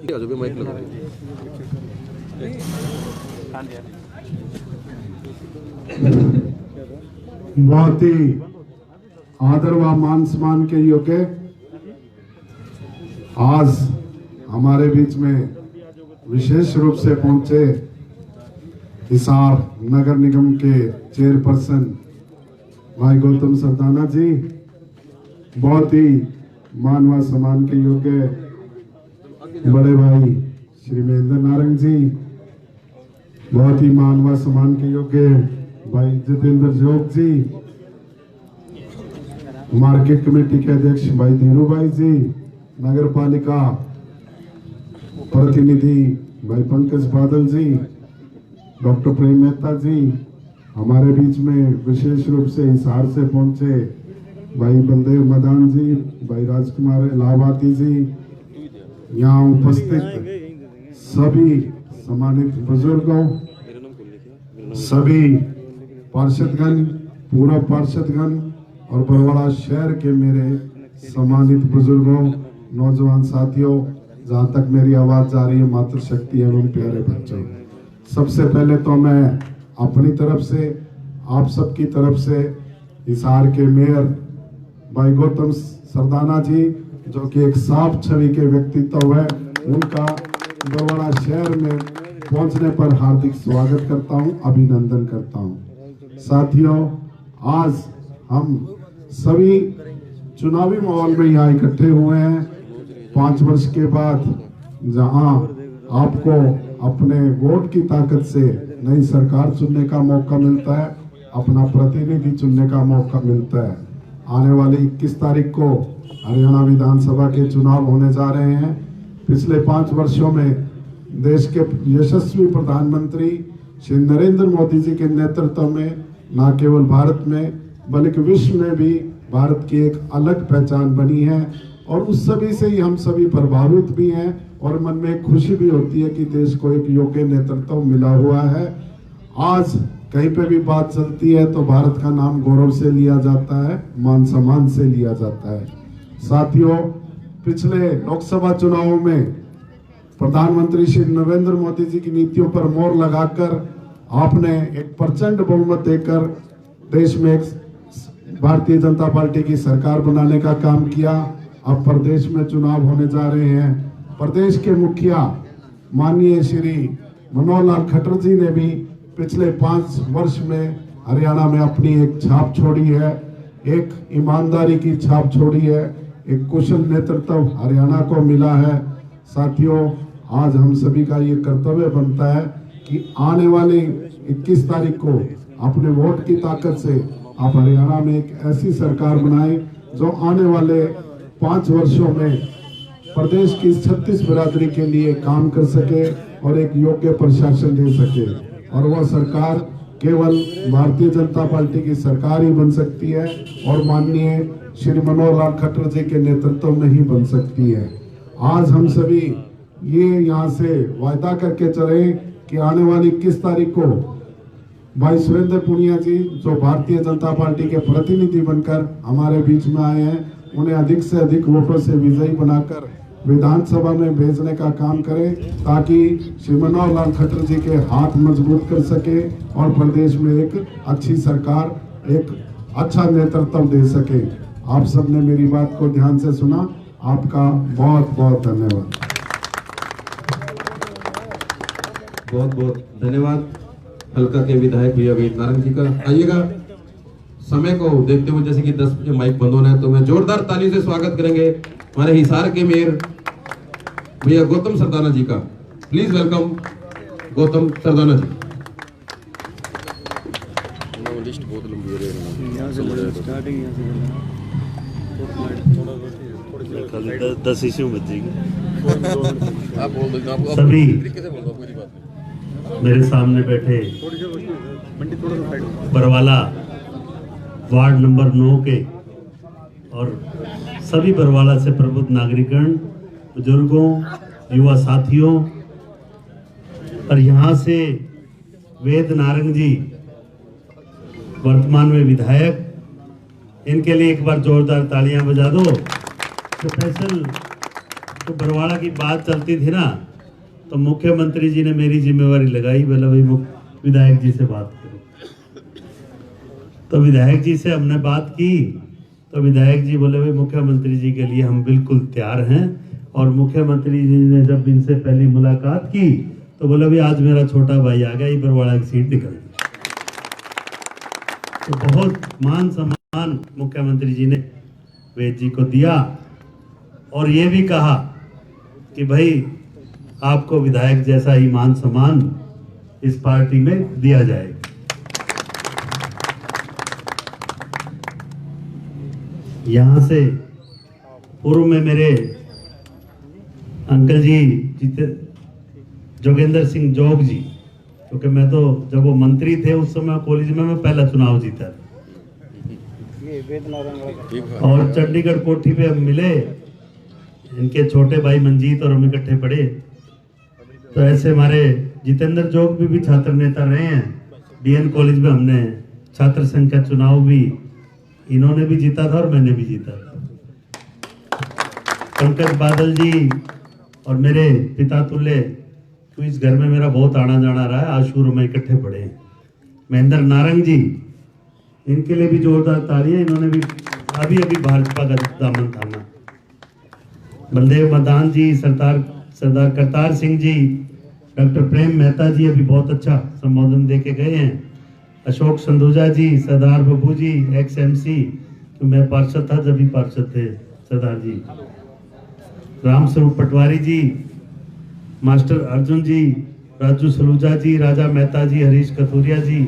बहुत ही आदर व मान सम्मान के योग्य आज हमारे बीच में विशेष रूप से पहुंचे हिसार नगर निगम के चेयरपर्सन भाई गौतम सरदाना जी, बहुत ही मान व सम्मान के योग्य बड़े भाई श्री महेंद्र नारंग जी, बहुत ही मान व सम्मान के योग्य भाई जितेंद्र जोग जी, मार्केट कमेटी के अध्यक्ष भाई धीरू भाई जी, नगर पालिका प्रतिनिधि भाई पंकज बादल जी, डॉक्टर प्रेम मेहता जी, हमारे बीच में विशेष रूप से हिसार से पहुंचे भाई बलदेव मदान जी, भाई राजकुमार इलाहाबादी जी, यहाँ उपस्थित सभी सम्मानित बुजुर्गों, सभी पार्षदगण, पूर्व पार्षदगण और बरवाड़ा शहर के मेरे सम्मानित बुजुर्गों, नौजवान साथियों, जहाँ तक मेरी आवाज जा रही है, मातृशक्ति एवं प्यारे बच्चों, सबसे पहले तो मैं अपनी तरफ से, आप सबकी तरफ से हिसार के मेयर भाई गौतम सरदाना जी, जो कि एक साफ छवि के व्यक्तित्व है, उनका बरवाड़ा शहर में पहुंचने पर हार्दिक स्वागत करता हूं, अभिनंदन करता हूं। साथियों, आज हम सभी चुनावी माहौल में यहाँ इकट्ठे हुए हैं। 5 वर्ष के बाद जहां आपको अपने वोट की ताकत से नई सरकार चुनने का मौका मिलता है, अपना प्रतिनिधि चुनने का मौका मिलता है। आने वाली 21 तारीख को हरियाणा विधानसभा के चुनाव होने जा रहे हैं। पिछले 5 वर्षों में देश के यशस्वी प्रधानमंत्री श्री नरेंद्र मोदी जी के नेतृत्व में न केवल भारत में बल्कि विश्व में भी भारत की एक अलग पहचान बनी है, और उस सभी से ही हम सभी प्रभावित भी हैं, और मन में खुशी भी होती है कि देश को एक योग्य नेतृत्व मिला हुआ है। आज कहीं पे भी बात चलती है तो भारत का नाम गौरव से लिया जाता है, मान सम्मान से लिया जाता है। साथियों, पिछले लोकसभा चुनावों में प्रधानमंत्री श्री नरेंद्र मोदी जी की नीतियों पर मोहर लगाकर आपने एक प्रचंड बहुमत देकर देश में एक भारतीय जनता पार्टी की सरकार बनाने का काम किया। अब प्रदेश में चुनाव होने जा रहे हैं। प्रदेश के मुखिया माननीय श्री मनोहर लाल खट्टर जी ने भी पिछले 5 वर्ष में हरियाणा में अपनी एक छाप छोड़ी है, एक ईमानदारी की छाप छोड़ी है, एक कुशल नेतृत्व हरियाणा को मिला है। साथियों, आज हम सभी का ये कर्तव्य बनता है कि आने वाले 21 तारीख को अपने वोट की ताकत से आप हरियाणा में एक ऐसी सरकार बनाएं जो आने वाले 5 वर्षों में प्रदेश की 36 बिरादरी के लिए काम कर सके और एक योग्य प्रशासन दे सके, और वह सरकार केवल भारतीय जनता पार्टी की सरकार ही बन सकती है और माननीय श्री मनोहर लाल खट्टर जी के नेतृत्व में ही बन सकती है। आज हम सभी ये यहाँ से वायदा करके चले कि आने वाली 21 तारीख को भाई सुरेंद्र पुनिया जी, जो भारतीय जनता पार्टी के प्रतिनिधि बनकर हमारे बीच में आए हैं, उन्हें अधिक से अधिक वोटों से विजयी बनाकर विधानसभा में भेजने का काम करें, ताकि श्री मनोहर लाल खट्टर जी के हाथ मजबूत कर सके और प्रदेश में एक अच्छी सरकार, एक अच्छा नेतृत्व दे सके। आप सबने मेरी बात को ध्यान से सुना, आपका बहुत बहुत धन्यवाद। बहुत बहुत धन्यवाद हल्का के विधायक भैया वीर नारंग जी का। आइएगा, समय को देखते हुए जैसे कि 10 बजे माइक बंद होना है, तो मैं जोरदार ताली से स्वागत करेंगे हमारे हिसार के मेयर भैया गौतम सरदाना जी का। Please welcome Gautam Sardana ji. List बहुत लंबी हो रही है, 10 इश्यू बचेगी। सभी मेरे सामने बैठे बरवाला वार्ड नंबर 9 के और सभी बरवाला से प्रबुद्ध नागरिकगण, बुजुर्गों, युवा साथियों, और यहाँ से वेद नारंग जी वर्तमान में विधायक, इनके लिए एक बार जोरदार तालियां बजा दो। स्पेशल तो बरवाड़ा की बात चलती थी ना, तो मुख्यमंत्री जी ने मेरी जिम्मेवारी लगाई, बोला भाई विधायक जी से बात करो। तो विधायक जी से हमने बात की, तो विधायक जी बोले भाई मुख्यमंत्री जी के लिए हम बिल्कुल तैयार हैं। और मुख्यमंत्री जी ने जब इनसे पहली मुलाकात की तो बोले भाई आज मेरा छोटा भाई आ गया, ये बरवाड़ा की सीट निकल गई। तो बहुत मान सम्मान मुख्यमंत्री जी ने वेद जी को दिया और ये भी कहा कि भाई आपको विधायक जैसा ही मान सम्मान इस पार्टी में दिया जाएगा। यहाँ से पूर्व में मेरे अंकल जी जोगेंद्र सिंह जोग जी, क्योंकि मैं तो जब वो मंत्री थे उस समय कॉलेज में मैं पहला चुनाव जीता और चंडीगढ़ कोठी पे हम मिले, इनके छोटे भाई मंजीत और हम इकट्ठे पढ़े। तो ऐसे हमारे जितेंद्र जोग भी छात्र नेता रहे हैं। डीएन कॉलेज में हमने छात्र संघ का चुनाव भी इन्होंने भी जीता था और मैंने भी जीता था। पंकज बादल जी और मेरे पिता तुल्य, तो इस घर में मेरा बहुत आना जाना रहा है, आज शुरू में इकट्ठे पढ़े हैं। महेंद्र नारंग जी, इनके लिए भी जोरदार तालियां, इन्होंने भी अभी भाजपा का दामन थामा। बलदेव मदान जी, सरदार करतार सिंह जी, डॉक्टर प्रेम मेहता जी अभी बहुत अच्छा संबोधन दे के गए हैं। अशोक संधूजा जी, सरदार बबू जी, एक्स MC, तो मैं पार्षद था जब भी पार्षद थे सरदार जी। राम स्वरूप पटवारी जी, मास्टर अर्जुन जी, राजू सलूजा जी, राजा मेहता जी, हरीश कथुरिया जी,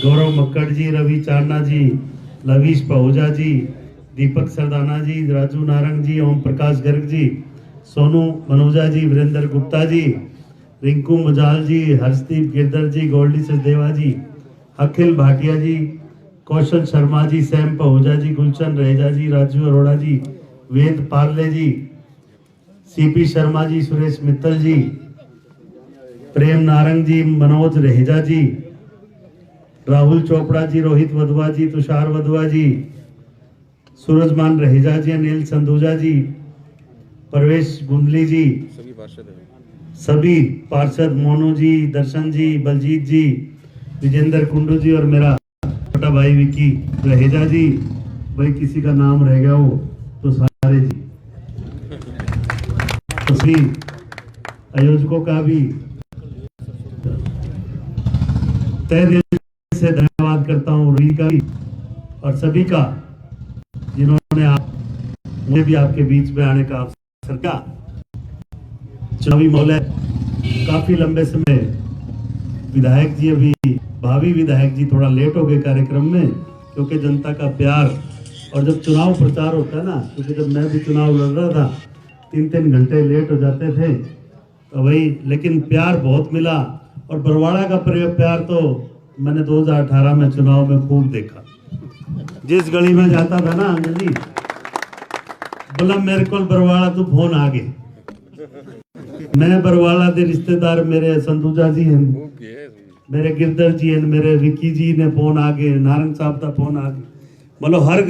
गौरव मक्कड़ जी, रवि चारना जी, लवीश पहुजा जी, दीपक सरदाना जी, राजू नारंग जी, ओम प्रकाश गर्ग जी, सोनू मनोजा जी, वीरेंद्र गुप्ता जी, रिंकू मुजाल जी, हर्षदीप गिरधर जी, गोल्डी सचदेवा जी, अखिल भाटिया जी, कौशल शर्मा जी, सैम पहुजा जी, गुलशन रहेजा जी, राजू अरोड़ा जी, वेद पार्ले जी, CP शर्मा जी, सुरेश मित्तल जी, प्रेम नारंग जी, मनोज रहेजा जी, राहुल चोपड़ा जी, रोहित वधवा जी, तुषार वधवा जी, सूरजमान रहेजा जी, अनिल संधूजा जी, परवेश गुंदली जी, सभी पार्षद मोनू जी, दर्शन जी, बलजीत जी, विजेंद्र कुंडू जी और मेरा छोटा भाई विकी रहेजा जी। भाई किसी का नाम रह गया हो तो सारे जी, तो सभी आयोजकों का भी तहे दिल से धन्यवाद करता हूँ, रोहित का भी और सभी का जिन्होंने मुझे भी आपके बीच में आने का अवसर दिया। चुनावी मौले काफी लंबे समय विधायक जी, अभी भावी विधायक जी थोड़ा लेट हो गए कार्यक्रम में, क्योंकि जनता का प्यार और जब चुनाव प्रचार होता है ना, क्योंकि जब मैं भी चुनाव लड़ रहा था 3-3 घंटे लेट हो जाते थे, तो वही, लेकिन प्यार बहुत मिला। और बरवाड़ा का प्यार तो मैंने 2018 में चुनाव में खूब देखा। जिस गली में जाता था ना अंकल जी, बोला मेरे को बरवाड़ा तो फोन आ गए, मैं बरवाड़ा के रिश्तेदार मेरे संधूजा जी हैं, मेरे गिरधर जी हैं, मेरे विकी जी ने फोन आ गए, नारंग साहब का फोन आ गए। बोलो हर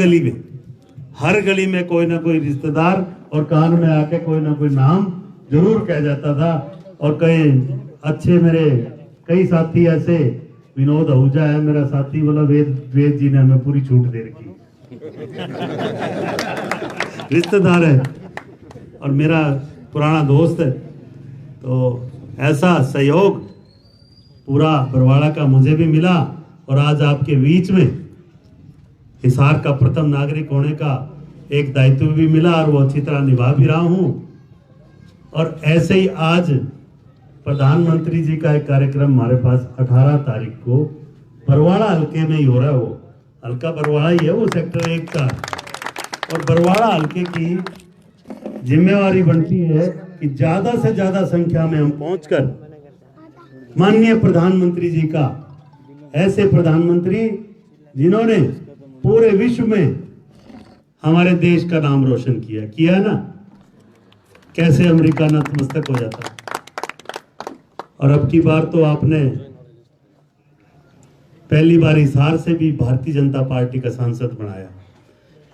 गली में कोई ना कोई रिश्तेदार और कान में आके कोई ना कोई नाम जरूर कह जाता था। और कई अच्छे मेरे कई साथी ऐसे, विनोद आहूजा है मेरा साथी, बोला वेद जी ने हमें पूरी छूट दे रखी रिश्तेदार है और मेरा पुराना दोस्त है। तो ऐसा सहयोग पूरा बरवाड़ा का मुझे भी मिला और आज आपके बीच में हिसार का प्रथम नागरिक होने का एक दायित्व भी मिला और वो अच्छी तरह निभा भी रहा हूं। और ऐसे ही आज प्रधानमंत्री जी का एक कार्यक्रम हमारे पास 18 तारीख को बरवाड़ा हल्के में ही हो रहा है। वो हल्का बरवाड़ा ही है, वो सेक्टर 1 का। और बरवाड़ा हल्के की जिम्मेवारी बनती है कि ज्यादा से ज्यादा संख्या में हम पहुंचकर माननीय प्रधानमंत्री जी का, ऐसे प्रधानमंत्री जिन्होंने पूरे विश्व में हमारे देश का नाम रोशन किया है ना, कैसे अमेरिका नतमस्तक हो जाता। और अब की बार तो आपने पहली बार हिसार से भी भारतीय जनता पार्टी का सांसद बनाया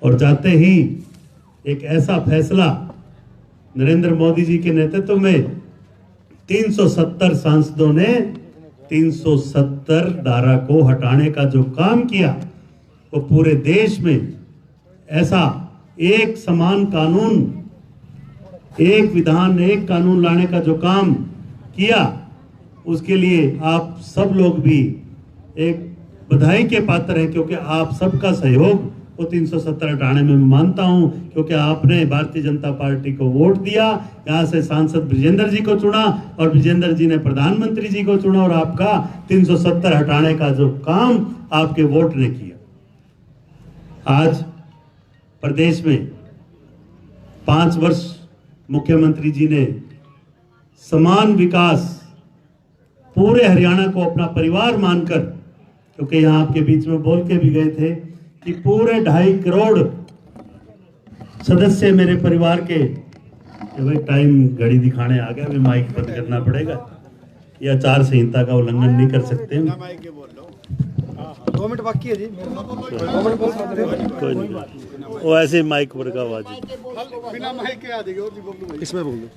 और जाते ही एक ऐसा फैसला नरेंद्र मोदी जी के नेतृत्व में 370 सांसदों ने 370 धारा को हटाने का जो काम किया, वो पूरे देश में ऐसा एक समान कानून, एक विधान, एक कानून लाने का जो काम किया, उसके लिए आप सब लोग भी एक बधाई के पात्र हैं, क्योंकि आप सबका सहयोग वो 370 हटाने में मैं मानता हूं, क्योंकि आपने भारतीय जनता पार्टी को वोट दिया, यहां से सांसद ब्रिजेंद्र जी को चुना और ब्रिजेंद्र जी ने प्रधानमंत्री जी को चुना और आपका 370 हटाने का जो काम आपके वोट ने किया। आज प्रदेश में 5 वर्ष मुख्यमंत्री जी ने समान विकास पूरे हरियाणा को अपना परिवार मानकर, क्योंकि यहाँ आपके बीच में बोल के भी गए थे कि पूरे 2.5 करोड़ सदस्य मेरे परिवार के, भाई टाइम घड़ी दिखाने आ गया, अभी माइक बंद करना पड़ेगा, या आचार संहिता का उल्लंघन नहीं कर सकते हैं। 2 मिनट बाकी है जी, 2 मिनट बोल सकते हैं। कोई नहीं, वो ऐसे माइक पर का आवाज बिना माइक के आ जाएगी, और भी बोल दूं, इसमें बोल दो।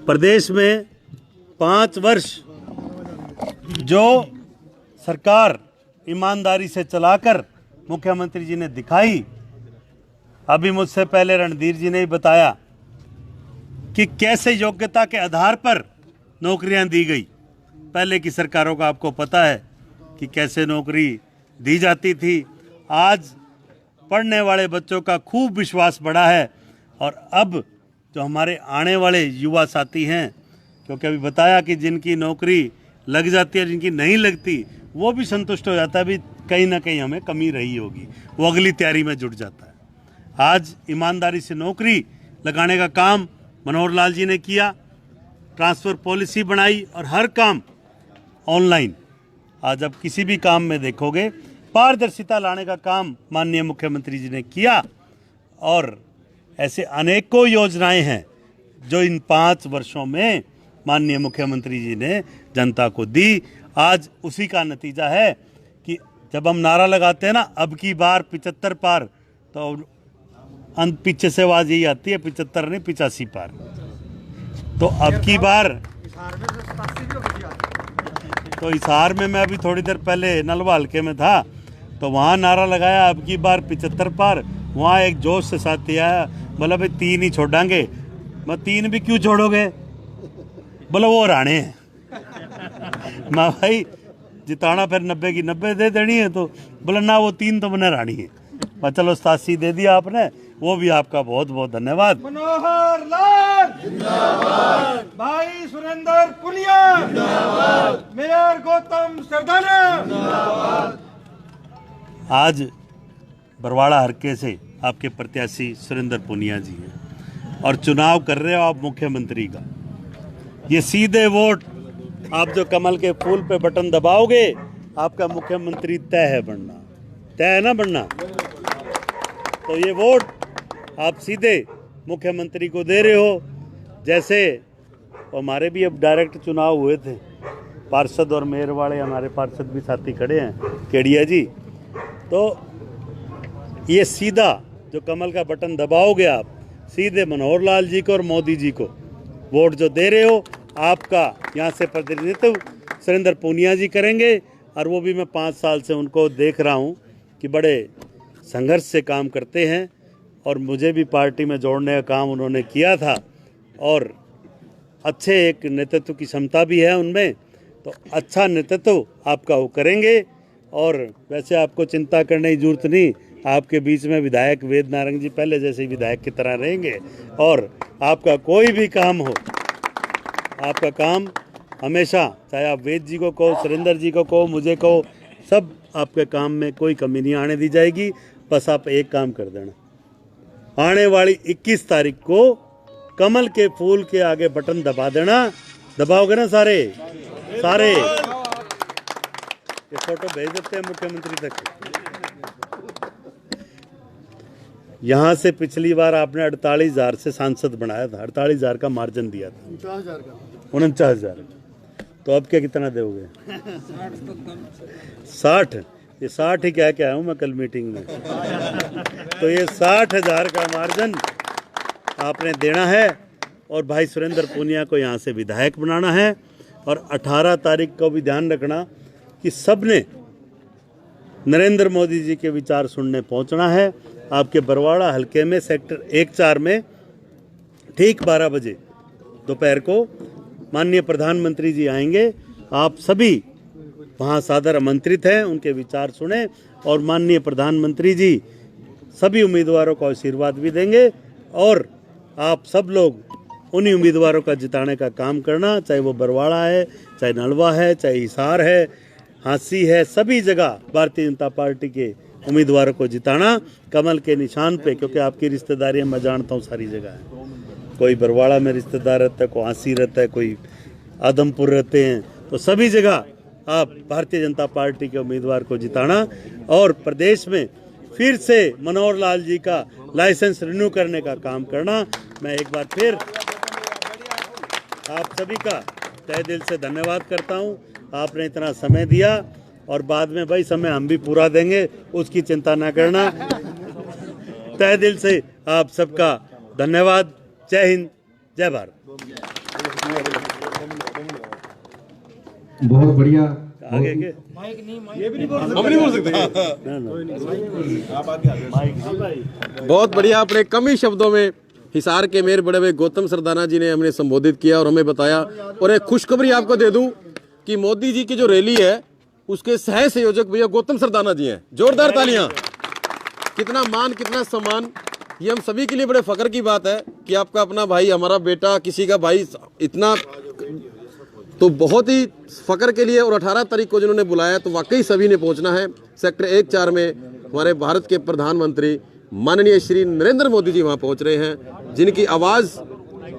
प्रदेश में 5 वर्ष जो सरकार ईमानदारी से चलाकर मुख्यमंत्री जी ने दिखाई, अभी मुझसे पहले रणधीर जी ने ही बताया कि कैसे योग्यता के आधार पर नौकरियां दी गई। पहले की सरकारों का आपको पता है कि कैसे नौकरी दी जाती थी। आज पढ़ने वाले बच्चों का खूब विश्वास बढ़ा है, और अब जो हमारे आने वाले युवा साथी हैं, क्योंकि अभी बताया कि जिनकी नौकरी लग जाती है, जिनकी नहीं लगती, वो भी संतुष्ट हो जाता है, भी कहीं ना कहीं हमें कमी रही होगी, वो अगली तैयारी में जुट जाता है। आज ईमानदारी से नौकरी लगाने का काम मनोहर लाल जी ने किया, ट्रांसफ़र पॉलिसी बनाई और हर काम ऑनलाइन। आज अब किसी भी काम में देखोगे पारदर्शिता लाने का काम माननीय मुख्यमंत्री जी ने किया, और ऐसे अनेकों योजनाएं हैं जो इन 5 वर्षों में माननीय मुख्यमंत्री जी ने जनता को दी। आज उसी का नतीजा है कि जब हम नारा लगाते हैं ना, अब की बार 75 पार, तो पीछे से आवाज यही आती है 75 नहीं 85 पार। तो अब की बार, तो हिसार में मैं अभी थोड़ी देर पहले नलवा हल्के में था, तो वहाँ नारा लगाया अब की बार 75 पार। वहाँ एक जोश से साथी आया, बोला भाई 3 ही छोड़ांगे। मैं 3 भी क्यों छोड़ोगे? बोला वो हराने हैं। मैं भाई जिताना फिर 90 की 90 दे देनी है, तो बोला ना वो 3 तो मैंने हरानी है। मैं चलो 87 दे दिया आपने, वो भी आपका बहुत बहुत धन्यवाद। मनोहर लाल जिंदाबाद, भाई सुरेंद्र पुनिया जिंदाबाद, मेयर गौतम सरदाना जिंदाबाद। आज बरवाड़ा हरके से आपके प्रत्याशी सुरेंद्र पुनिया जी हैं और चुनाव कर रहे हो आप मुख्यमंत्री का। ये सीधे वोट, आप जो कमल के फूल पे बटन दबाओगे, आपका मुख्यमंत्री तय है बनना, तय है ना बनना। तो ये वोट आप सीधे मुख्यमंत्री को दे रहे हो। जैसे हमारे भी अब डायरेक्ट चुनाव हुए थे, पार्षद और मेयर वाले हमारे पार्षद भी साथी खड़े हैं, केडिया जी। तो ये सीधा जो कमल का बटन दबाओगे आप, सीधे मनोहर लाल जी को और मोदी जी को वोट जो दे रहे हो, आपका यहाँ से प्रतिनिधित्व सुरेंद्र पुनिया जी करेंगे। और वो भी मैं 5 साल से उनको देख रहा हूँ कि बड़े संघर्ष से काम करते हैं, और मुझे भी पार्टी में जोड़ने का काम उन्होंने किया था, और अच्छे एक नेतृत्व की क्षमता भी है उनमें। तो अच्छा नेतृत्व आपका वो करेंगे, और वैसे आपको चिंता करने की जरूरत नहीं। आपके बीच में विधायक वेद नारंग जी पहले जैसे विधायक की तरह रहेंगे, और आपका कोई भी काम हो, आपका काम हमेशा, चाहे आप वेद जी को कहो, सुरेंद्र जी को कहो, मुझे कहो, सब आपके काम में कोई कमी नहीं आने दी जाएगी। बस आप एक काम कर देना, आने वाली 21 तारीख को कमल के फूल के आगे बटन दबा देना। दबाओगे ना सारे? ये फोटो भेज देते हैं मुख्यमंत्री तक। यहाँ से पिछली बार आपने 48,000 से सांसद बनाया था, 48,000 का मार्जिन दिया था, 49,000। तो अब क्या कितना दोगे? 60। ये 60 ही कह के आया हूँ मैं कल मीटिंग में। तो ये 60,000 का मार्जिन आपने देना है और भाई सुरेंद्र पूनिया को यहाँ से विधायक बनाना है। और 18 तारीख को भी ध्यान रखना कि सबने नरेंद्र मोदी जी के विचार सुनने पहुँचना है। आपके बरवाड़ा हलके में सेक्टर 1-4 में ठीक 12 बजे दोपहर को माननीय प्रधानमंत्री जी आएंगे। आप सभी वहाँ सादर आमंत्रित हैं, उनके विचार सुने और माननीय प्रधानमंत्री जी सभी उम्मीदवारों को आशीर्वाद भी देंगे। और आप सब लोग उन्हीं उम्मीदवारों का जिताने का काम करना, चाहे वो बरवाड़ा है, चाहे नलवा है, चाहे हिसार है, हांसी है, सभी जगह भारतीय जनता पार्टी के उम्मीदवारों को जिताना कमल के निशान पे। क्योंकि आपकी रिश्तेदारियां मैं जानता हूँ सारी जगह है, कोई बरवाड़ा में रिश्तेदार रहता है, कोई हांसी रहता है, कोई आदमपुर रहते हैं, तो सभी जगह आप भारतीय जनता पार्टी के उम्मीदवार को जिताना और प्रदेश में फिर से मनोहर लाल जी का लाइसेंस रिन्यू करने का काम करना। मैं एक बार फिर आप सभी का तहे दिल से धन्यवाद करता हूं। आपने इतना समय दिया और बाद में भाई समय हम भी पूरा देंगे, उसकी चिंता ना करना। तहे दिल से आप सबका धन्यवाद। जय हिंद, जय भारत। बहुत बढ़िया। आगे के बहुत बढ़िया। अपने कम ही शब्दों में हिसार के मेयर बड़े भाई गौतम सरदाना जी ने हमने संबोधित किया और हमें बताया। और एक खुशखबरी आपको दे दूं कि मोदी जी की जो रैली है उसके सह संयोजक भैया गौतम सरदाना जी हैं। जोरदार तालियां। कितना मान, कितना सम्मान, ये हम सभी के लिए बड़े फख्र की बात है कि आपका अपना भाई, हमारा बेटा, किसी का भाई, इतना तो बहुत ही फख्र के लिए। और 18 तारीख को जिन्होंने बुलाया तो वाकई सभी ने पहुंचना है। सेक्टर 1-4 में हमारे भारत के प्रधानमंत्री माननीय श्री नरेंद्र मोदी जी वहां पहुंच रहे हैं, जिनकी आवाज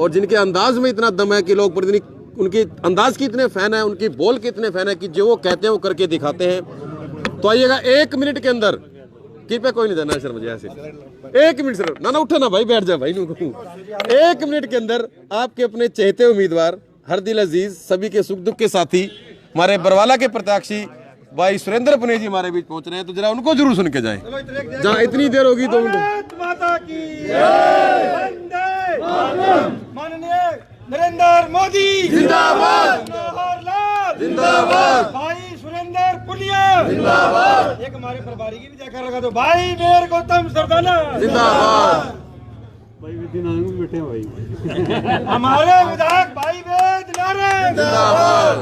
और जिनके अंदाज में इतना दम है कि लोग प्रतिदिन उनके अंदाज के इतने फैन है, उनकी बोल के इतने फैन है कि जो वो कहते हैं वो करके दिखाते हैं। तो आइएगा 1 मिनट के अंदर, कृपया कोई नहीं जाना सर, मुझे ऐसे 1 मिनट सर, ना उठा ना भाई, बैठ जा भाई। 1 मिनट के अंदर आपके अपने चहेते उम्मीदवार, हर दिल अजीज, सभी के सुख दुख के साथी, हमारे बरवाला के प्रत्याशी भाई सुरेंद्र पुनिया जी हमारे बीच पहुंच रहे हैं। तो जरा उनको जरूर सुन के जाएं। जहाँ इतनी देर होगी तो माता की माननीय नरेंद्र मोदी जिंदाबाद, मनोहर लाल जिंदाबाद, भाई सुरेंद्र पुनिया जिंदाबाद। एक हमारे प्रभारी की भी जयकार लगा दो, भाई मेयर गौतम सरदाना जिंदाबाद। भाई बैठे हैं भाई। हमारे विधायक भाई वेद नारायण जिंदाबाद।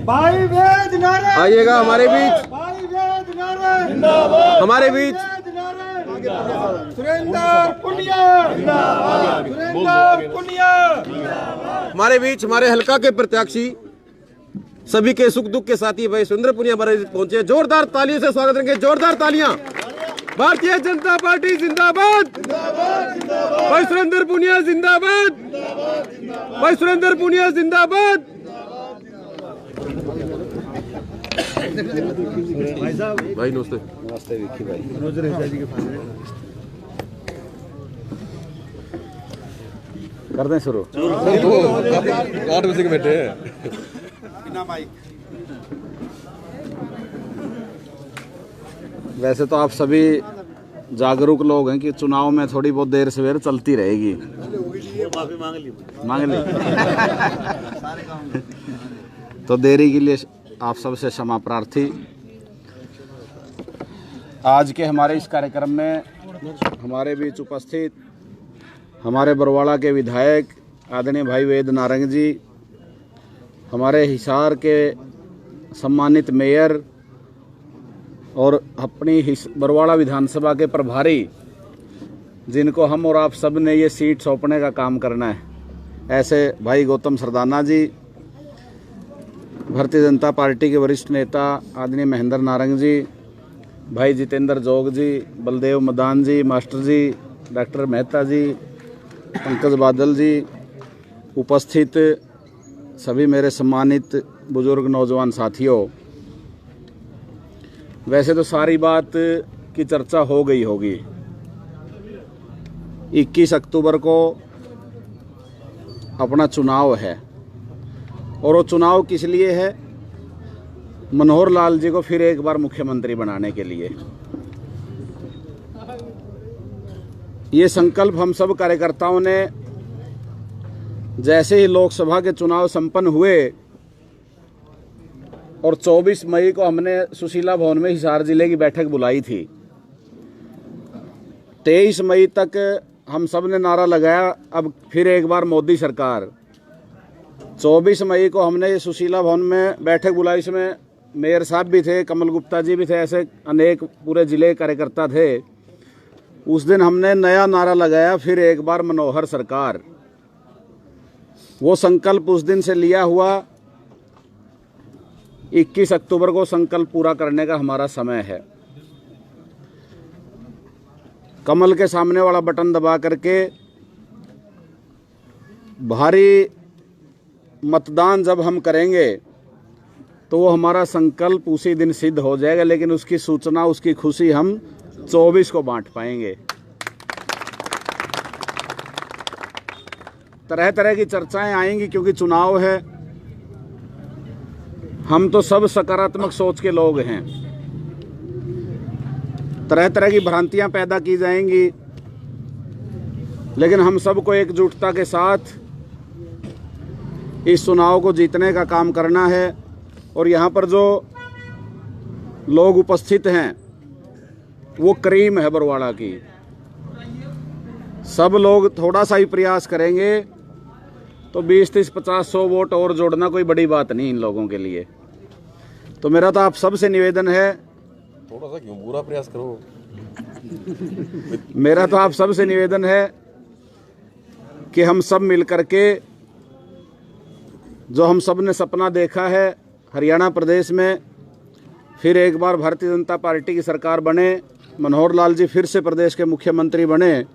भाई वेद नारायण आइएगा हमारे बीच, भाई वेद नारायण जिंदाबाद, हमारे बीच सुरेंद्र पुनिया जिंदाबाद, सुरेंद्र पुनिया हमारे बीच हमारे हल्का के प्रत्याशी, सभी के सुख दुख के साथी भाई सुरेंद्र पुनिया हमारे बीच पहुंचे। जोरदार तालियों से स्वागत करेंगे। जोरदार तालियां। भारतीय जनता पार्टी जिंदाबाद, भाई सुरेंद्र पुनिया जिंदाबाद, भाई सुरेंद्र पुनिया जिंदाबाद। भाई नमस्ते। नमस्ते विक्की भाई। कर दें शुरू। 8 बजे के बैठे हैं। वैसे तो आप सभी जागरूक लोग हैं कि चुनाव में थोड़ी बहुत देर सवेर चलती रहेगी। माफी मांग ली। तो देरी के लिए आप सबसे क्षमा प्रार्थी। आज के हमारे इस कार्यक्रम में हमारे बीच उपस्थित हमारे बरवाड़ा के विधायक आदरणीय भाई वेद नारंग जी, हमारे हिसार के सम्मानित मेयर और अपनी बरवाड़ा विधानसभा के प्रभारी, जिनको हम और आप सब ने ये सीट सौंपने का काम करना है, ऐसे भाई गौतम सरदाना जी, भारतीय जनता पार्टी के वरिष्ठ नेता आदरणीय महेंद्र नारंग जी, भाई जितेंद्र जोग जी, बलदेव मदान जी, मास्टर जी, डॉक्टर मेहता जी, पंकज बादल जी, उपस्थित सभी मेरे सम्मानित बुजुर्ग नौजवान साथियों। वैसे तो सारी बात की चर्चा हो गई होगी। 21 अक्टूबर को अपना चुनाव है और वो चुनाव किस लिए है? मनोहर लाल जी को फिर एक बार मुख्यमंत्री बनाने के लिए। ये संकल्प हम सब कार्यकर्ताओं ने जैसे ही लोकसभा के चुनाव संपन्न हुए और 24 मई को हमने सुशीला भवन में हिसार जिले की बैठक बुलाई थी, 23 मई तक हम सब ने नारा लगाया अब फिर एक बार मोदी सरकार। 24 मई को हमने सुशीला भवन में बैठक बुलाई, इसमें मेयर साहब भी थे, कमल गुप्ता जी भी थे, ऐसे अनेक पूरे जिले के कार्यकर्ता थे। उस दिन हमने नया नारा लगाया फिर एक बार मनोहर सरकार। वो संकल्प उस दिन से लिया हुआ 21 अक्टूबर को संकल्प पूरा करने का हमारा समय है। कमल के सामने वाला बटन दबा करके भारी मतदान जब हम करेंगे तो वो हमारा संकल्प उसी दिन सिद्ध हो जाएगा, लेकिन उसकी सूचना, उसकी खुशी हम 24 को बांट पाएंगे। तरह तरह की चर्चाएं आएंगी क्योंकि चुनाव है। हम तो सब सकारात्मक सोच के लोग हैं। तरह तरह की भ्रांतियां पैदा की जाएंगी, लेकिन हम सबको एकजुटता के साथ इस चुनाव को जीतने का काम करना है। और यहाँ पर जो लोग उपस्थित हैं वो क्रीम है बरवाड़ा की। सब लोग थोड़ा सा ही प्रयास करेंगे तो 20, 30, 50, 100 वोट और जोड़ना कोई बड़ी बात नहीं इन लोगों के लिए। तो मेरा तो आप सबसे निवेदन है, थोड़ा सा क्यों बुरा प्रयास करो। मेरा तो आप सबसे निवेदन है कि हम सब मिलकर के जो हम सब ने सपना देखा है हरियाणा प्रदेश में फिर एक बार भारतीय जनता पार्टी की सरकार बने, मनोहर लाल जी फिर से प्रदेश के मुख्यमंत्री बने।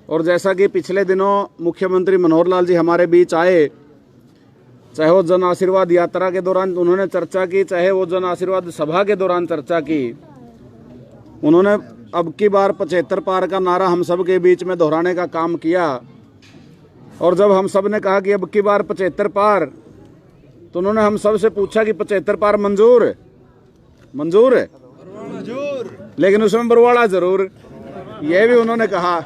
और जैसा कि पिछले दिनों मुख्यमंत्री मनोहर लाल जी हमारे बीच आए, चाहे वो जन आशीर्वाद यात्रा के दौरान उन्होंने चर्चा की, चाहे वो जन आशीर्वाद सभा के दौरान चर्चा की। उन्होंने अब की बार 75 पार का नारा हम सब के बीच में दोहराने का काम किया। और जब हम सब ने कहा कि अब की बार 75 पार, तो उन्होंने हम सब से पूछा कि 75 पार मंजूर मंजूर है, लेकिन उसमें बरवाड़ा जरूर, यह भी उन्होंने कहा।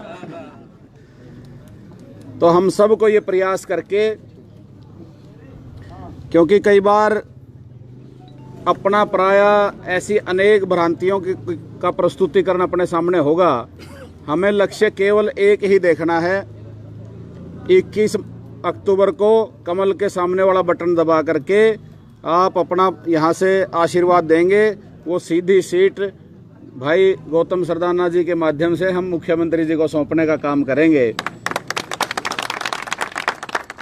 तो हम सब को ये प्रयास करके, क्योंकि कई बार अपना पराया ऐसी अनेक भ्रांतियों का प्रस्तुतिकरण अपने सामने होगा, हमें लक्ष्य केवल एक ही देखना है। 21 अक्टूबर को कमल के सामने वाला बटन दबा करके आप अपना यहाँ से आशीर्वाद देंगे, वो सीधी सीट भाई गौतम सरदाना जी के माध्यम से हम मुख्यमंत्री जी को सौंपने का काम करेंगे।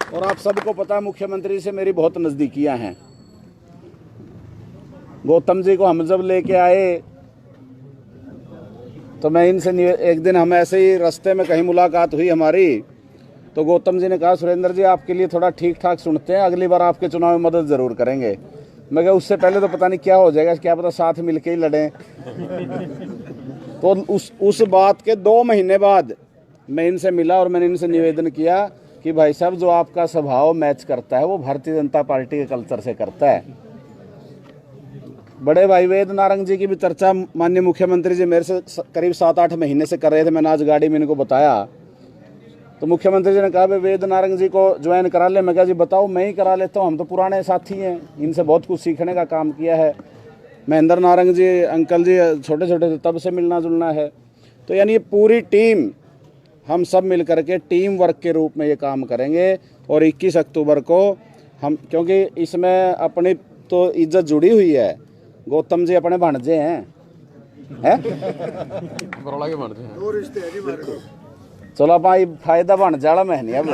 और आप सबको पता है मुख्यमंत्री से मेरी बहुत नज़दीकियां हैं। गौतम जी को हम जब लेके आए तो मैं इनसे एक दिन हम ऐसे ही रास्ते में कहीं मुलाकात हुई हमारी, तो गौतम जी ने कहा सुरेंद्र जी आपके लिए थोड़ा ठीक ठाक सुनते हैं, अगली बार आपके चुनाव में मदद ज़रूर करेंगे। मैं कहा उससे पहले तो पता नहीं क्या हो जाएगा, क्या पता साथ मिलके ही लड़ें। तो उस बात के 2 महीने बाद मैं इनसे मिला और मैंने इनसे निवेदन किया कि भाई साहब जो आपका स्वभाव मैच करता है वो भारतीय जनता पार्टी के कल्चर से करता है। बड़े भाई वेद नारंग जी की भी चर्चा माननीय मुख्यमंत्री जी मेरे से करीब 7-8 महीने से कर रहे थे। मैंने आज गाड़ी में इनको बताया तो मुख्यमंत्री जी ने कहा भाई वेद नारंग जी को ज्वाइन करा ले। मैं कहा जी बताओ, मैं ही करा लेता हूँ, हम तो पुराने साथी हैं, इनसे बहुत कुछ सीखने का काम किया है। महेंद्र नारंग जी अंकल जी छोटे छोटे थे तब से मिलना जुलना है। तो यानी ये पूरी टीम, हम सब मिलकर के टीम वर्क के रूप में ये काम करेंगे। और 21 अक्टूबर को हम, क्योंकि इसमें अपनी तो इज्जत जुड़ी हुई है, गौतम जी अपने भांजे हैं, बरवाड़ा के भांजे हैं। चलो भाई फायदा बन जाड़ा मैं नहीं अब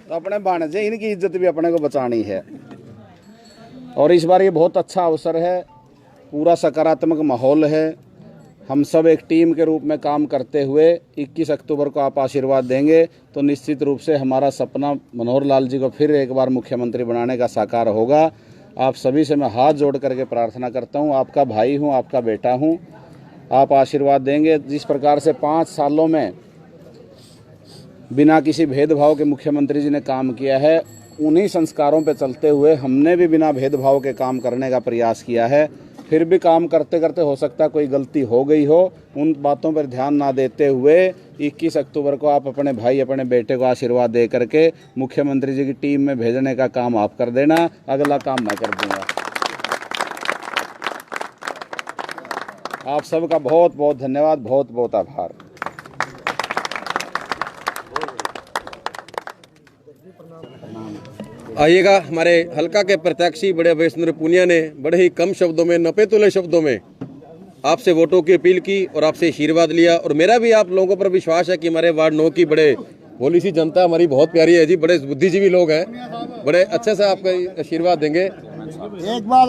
तो अपने भांजे, इनकी इज्जत भी अपने को बचानी है। और इस बार ये बहुत अच्छा अवसर है, पूरा सकारात्मक माहौल है। हम सब एक टीम के रूप में काम करते हुए 21 अक्टूबर को आप आशीर्वाद देंगे तो निश्चित रूप से हमारा सपना मनोहर लाल जी को फिर एक बार मुख्यमंत्री बनाने का साकार होगा। आप सभी से मैं हाथ जोड़ करके प्रार्थना करता हूं, आपका भाई हूं, आपका बेटा हूं, आप आशीर्वाद देंगे। जिस प्रकार से 5 सालों में बिना किसी भेदभाव के मुख्यमंत्री जी ने काम किया है। उन्हीं संस्कारों पे चलते हुए हमने भी बिना भेदभाव के काम करने का प्रयास किया है। फिर भी काम करते करते हो सकता है कोई गलती हो गई हो, उन बातों पर ध्यान ना देते हुए 21 अक्टूबर को आप अपने भाई अपने बेटे को आशीर्वाद दे करके मुख्यमंत्री जी की टीम में भेजने का काम आप कर देना, अगला काम मैं कर दूंगा। आप सबका बहुत बहुत धन्यवाद, बहुत बहुत आभार। आइएगा, हमारे हल्का के प्रत्याशी बड़े वैष्णव पुनिया ने बड़े ही कम शब्दों में, नपेतुले शब्दों में आपसे वोटों की अपील की और आपसे आशीर्वाद लिया। और मेरा भी आप लोगों पर विश्वास है कि हमारे वार्ड 9 की बड़े भोली सी जनता हमारी बहुत प्यारी है जी, बड़े बुद्धिजीवी लोग हैं, बड़े अच्छे से आपका आशीर्वाद देंगे। एक बात